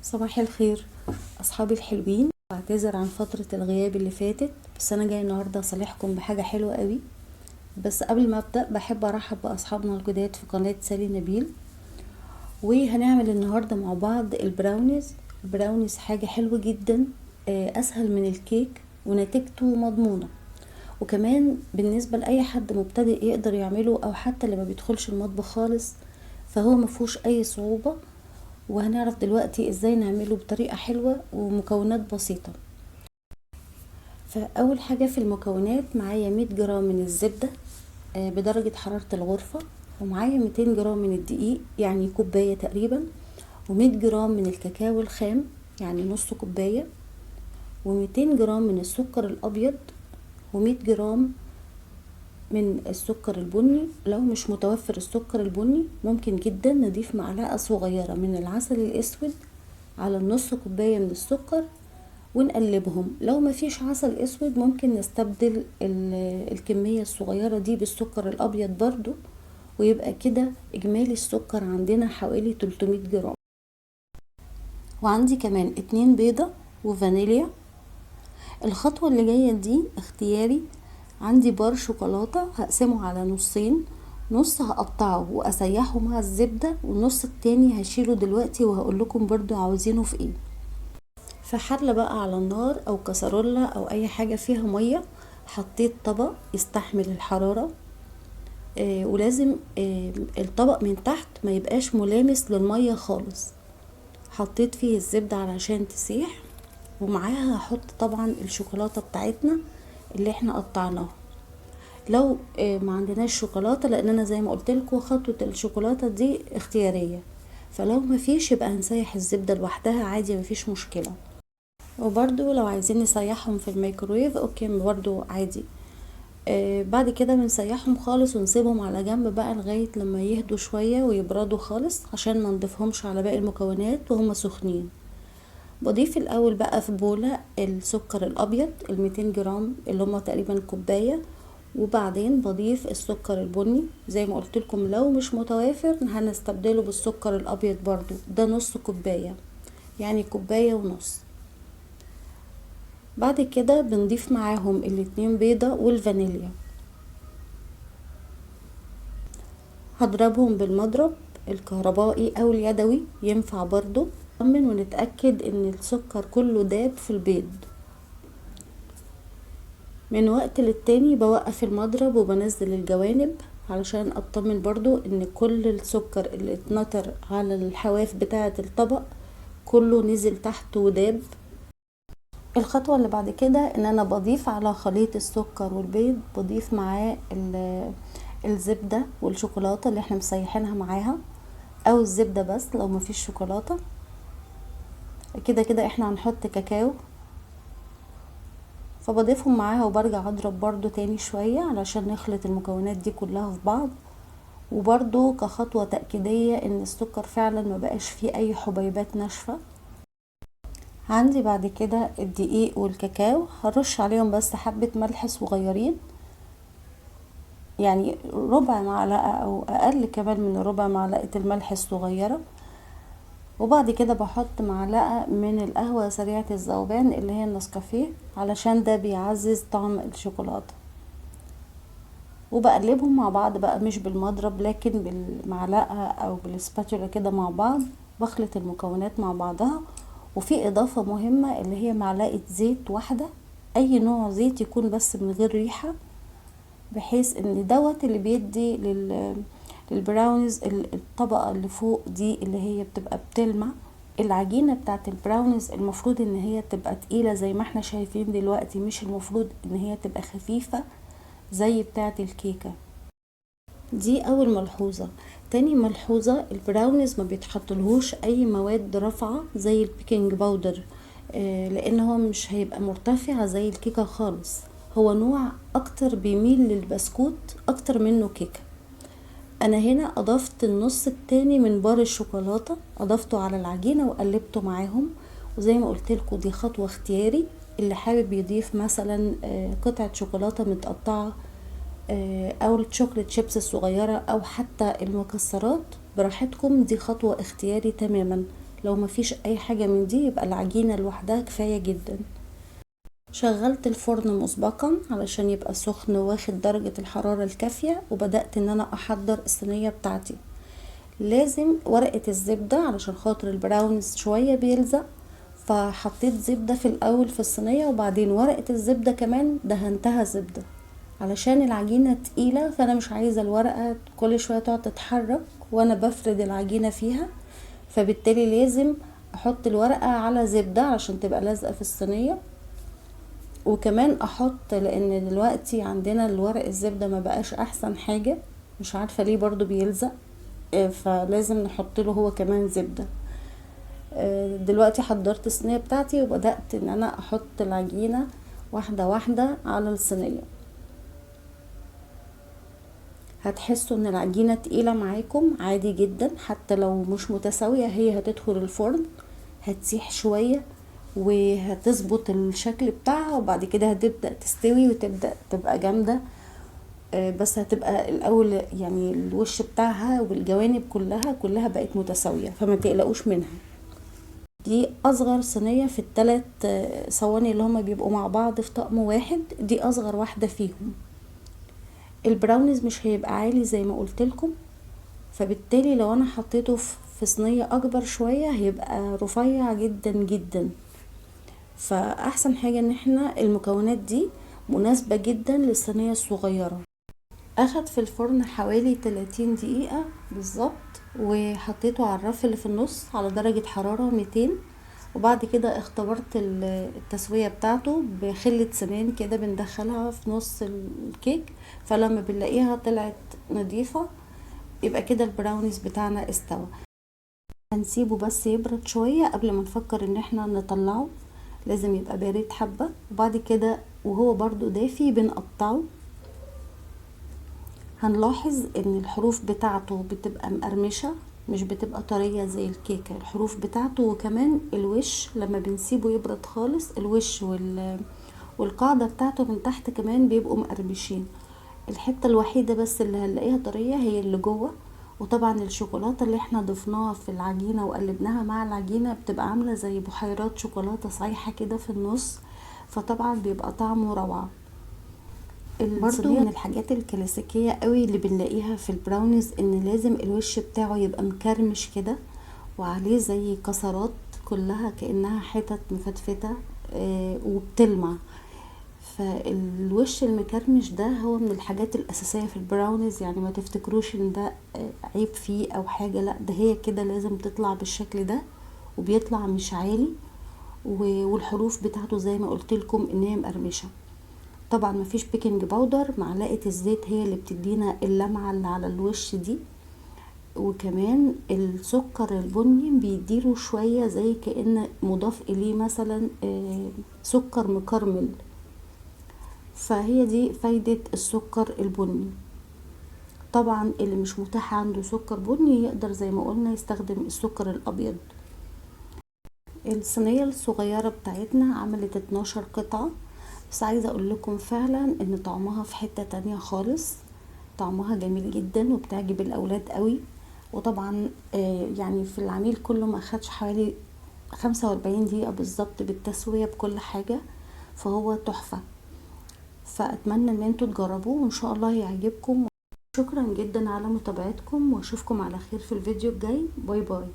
صباح الخير اصحابي الحلوين. بعتذر عن فترة الغياب اللي فاتت، بس انا جاي النهاردة اصالحكم بحاجة حلوة قوي. بس قبل ما ابدأ بحب ارحب باصحابنا الجداد في قناة سالي نبيل، وهنعمل النهاردة مع بعض البراونيز حاجة حلوة جدا، اسهل من الكيك ونتيجته مضمونة، وكمان بالنسبة لأي حد مبتدئ يقدر يعمله، او حتى اللي ما بيدخلش المطبخ خالص فهو مفهوش اي صعوبة. وهنعرف دلوقتي ازاي نعمله بطريقة حلوة ومكونات بسيطة. فاول حاجة في المكونات معايا 100 جرام من الزبدة بدرجة حرارة الغرفة، ومعايا 200 جرام من الدقيق يعني كوباية تقريبا، و100 جرام من الكاكاو الخام يعني نص كوباية، و200 جرام من السكر الابيض، و100 جرام من السكر البني. لو مش متوفر السكر البني ممكن جدا نضيف معلقة صغيرة من العسل الاسود على النص كوباية من السكر ونقلبهم. لو مفيش عسل اسود ممكن نستبدل الكمية الصغيرة دي بالسكر الابيض برضو، ويبقى كده اجمالي السكر عندنا حوالي 300 جرام. وعندي كمان 2 بيضة وفانيليا. الخطوة اللي جاية دي اختياري. عندي بار شوكولاتة هقسمه على نصين، نص هقطعه واسيحه مع الزبدة، والنص التاني هشيله دلوقتي وهقول لكم برضو عاوزينه في ايه. في حلة بقى على النار او كسرولة او اي حاجة فيها مية، حطيت طبق يستحمل الحرارة، ولازم الطبق من تحت ما يبقاش ملامس للمية خالص. حطيت فيه الزبدة علشان تسيح، ومعاها هحط طبعا الشوكولاتة بتاعتنا اللي احنا قطعناها. لو ما عندناش شوكولاتة، لان انا زي ما قلت لكم خطوة الشوكولاتة دي اختيارية، فلو ما فيش يبقى هنسيح الزبدة لوحدها عادي، ما فيش مشكلة. وبرضو لو عايزين نسيحهم في الميكرويف اوكي برضو عادي. بعد كده بنسيحهم خالص ونسيبهم على جنب بقى لغاية لما يهدوا شوية ويبردوا خالص، عشان ما نضيفهمش على باقي المكونات وهم سخنين. بضيف الاول بقى في بولة السكر الابيض 200 جرام اللي هما تقريبا كوباية، وبعدين بضيف السكر البني زي ما قلت لكم. لو مش متوافر هنستبدله بالسكر الابيض برضو، ده نص كوباية يعني كوباية ونص. بعد كده بنضيف معاهم 2 بيضة والفانيليا، هضربهم بالمضرب الكهربائي او اليدوي ينفع برضو. نطمن ونتأكد ان السكر كله داب في البيض. من وقت للتاني بوقف المضرب وبنزل الجوانب علشان اطمن برضو ان كل السكر اللي اتنطر على الحواف بتاعة الطبق كله نزل تحت وداب. الخطوة اللي بعد كده ان انا بضيف على خليط السكر والبيض، بضيف معاه الزبدة والشوكولاتة اللي احنا مسيحينها معاها، او الزبدة بس لو مفيش شوكولاتة. كده كده احنا هنحط كاكاو، فبضيفهم معاها وبرجع اضرب برضو تاني شوية علشان نخلط المكونات دي كلها في بعض. وبرضو كخطوة تأكيدية ان السكر فعلا ما بقاش فيه اي حبيبات ناشفة. عندي بعد كده الدقيق والكاكاو، هرش عليهم بس حبة ملح صغيرين، يعني ربع معلقة او اقل كمان من ربع معلقة الملح الصغيرة. وبعد كده بحط معلقة من القهوة سريعة الذوبان اللي هي النسكافيه، علشان ده بيعزز طعم الشوكولاتة. وبقلبهم مع بعض بقى مش بالمضرب لكن بالمعلقة او بالسباتولا كده مع بعض، بخلط المكونات مع بعضها. وفي اضافة مهمة اللي هي معلقة زيت واحدة، اي نوع زيت يكون بس من غير ريحة، بحيث ان دوت اللي بيدي للبراونيز الطبقة اللي فوق دي اللي هي بتبقى بتلمع. العجينة بتاعت البراونيز المفروض ان هي تبقى تقيلة زي ما احنا شايفين دلوقتي، مش المفروض ان هي تبقى خفيفة زي بتاعت الكيكة. دي اول ملحوظة. تاني ملحوظة، البراونيز ما بيتحطلهوش اي مواد رافعة زي البيكنج باودر، لان هو مش هيبقى مرتفع زي الكيكة خالص. هو نوع اكتر بيميل للبسكوت اكتر منه كيكة. انا هنا اضفت النص التاني من بار الشوكولاتة، اضفته على العجينة وقلبته معاهم. وزي ما قلت لكم دي خطوة اختياري، اللي حابب يضيف مثلا قطعة شوكولاتة متقطعة او الشوكولات شيبس الصغيرة او حتى المكسرات براحتكم، دي خطوة اختياري تماما. لو مفيش اي حاجة من دي يبقى العجينة لوحدها كفاية جدا. شغلت الفرن مسبقا علشان يبقى سخن واخد درجة الحرارة الكافية، وبدأت ان انا احضر الصينية بتاعتي. لازم ورقة الزبدة علشان خاطر البراونز شوية بيلزق، فحطيت زبدة في الاول في الصينية، وبعدين ورقة الزبدة كمان دهنتها زبدة علشان العجينة تقيلة، فانا مش عايزة الورقة كل شوية تقعد تتحرك وانا بفرد العجينة فيها، فبالتالي لازم احط الورقة على زبدة عشان تبقى لازقة في الصينية. وكمان احط، لان دلوقتي عندنا الورق الزبدة ما بقاش احسن حاجة، مش عارفة ليه برضو بيلزق، فلازم نحط له هو كمان زبدة. دلوقتي حضرت الصينية بتاعتي وبدأت ان انا احط العجينة واحدة واحدة على الصينية. هتحسوا ان العجينة تقيلة معاكم عادي جدا، حتى لو مش متساوية هي هتدخل الفرن هتسيح شوية وهتظبط الشكل بتاعها، وبعد كده هتبدأ تستوي وتبدأ تبقى جامدة. بس هتبقى الاول يعني الوش بتاعها والجوانب كلها بقت متساوية، فما تقلقوش منها. دي اصغر صينية في الثلاث صواني اللي هما بيبقوا مع بعض في طقم واحد، دي اصغر واحدة فيهم. البراونيز مش هيبقى عالي زي ما قلت لكم، فبالتالي لو انا حطيته في صينية اكبر شوية هيبقى رفيع جدا جدا. فاحسن حاجة ان احنا المكونات دي مناسبة جدا للصينية الصغيرة. اخد في الفرن حوالي 30 دقيقة بالظبط، وحطيته على الرف اللي في النص على درجة حرارة 200. وبعد كده اختبرت التسوية بتاعته بخلة سنان كده بندخلها في نص الكيك، فلما بنلاقيها طلعت نظيفة يبقى كده البراونيز بتاعنا استوى. هنسيبه بس يبرد شوية قبل ما نفكر ان احنا نطلعه، لازم يبقى بارد حبة، وبعد كده وهو برضو دافي بنقطعه. هنلاحظ ان الحروف بتاعته بتبقى مقرمشة، مش بتبقى طرية زي الكيكة الحروف بتاعته. وكمان الوش لما بنسيبه يبرد خالص الوش والقاعدة بتاعته من تحت كمان بيبقوا مقرمشين. الحتة الوحيدة بس اللي هنلاقيها طرية هي اللي جوه. وطبعا الشوكولاتة اللي احنا ضفناها في العجينة وقلبناها مع العجينة بتبقى عاملة زي بحيرات شوكولاتة سايحة كده في النص، فطبعا بيبقى طعمه روعة. برضو من الحاجات الكلاسيكية قوي اللي بنلاقيها في البراونيز ان لازم الوش بتاعه يبقى مكرمش كده وعليه زي كسرات كلها كأنها حتت مفتفتة وبتلمع. فالوش المكرمش ده هو من الحاجات الأساسية في البراونيز، يعني ما تفتكروش ان ده عيب فيه او حاجة، لا ده هي كده لازم تطلع بالشكل ده، وبيطلع مش عالي، والحروف بتاعته زي ما قلت لكم ان هي مقرمشه. طبعا مفيش بيكنج باودر، معلقه الزيت هي اللي بتدينا اللمعه اللي على الوش دي، وكمان السكر البني بيديله شويه زي كأن مضاف اليه مثلا سكر مكرمل، فهي دي فايده السكر البني. طبعا اللي مش متاح عنده سكر بني يقدر زي ما قلنا يستخدم السكر الابيض. الصينيه الصغيره بتاعتنا عملت 12 قطعه، بس عايزة اقول لكم فعلا ان طعمها في حتة تانية خالص، طعمها جميل جدا وبتعجب الاولاد قوي. وطبعا يعني في العميل كله ما اخدش حوالي 45 دقيقة بالظبط بالتسوية بكل حاجة، فهو تحفة. فاتمنى ان انتوا تجربوه وان شاء الله يعجبكم. شكرا جدا على متابعتكم، واشوفكم على خير في الفيديو الجاي. باي باي.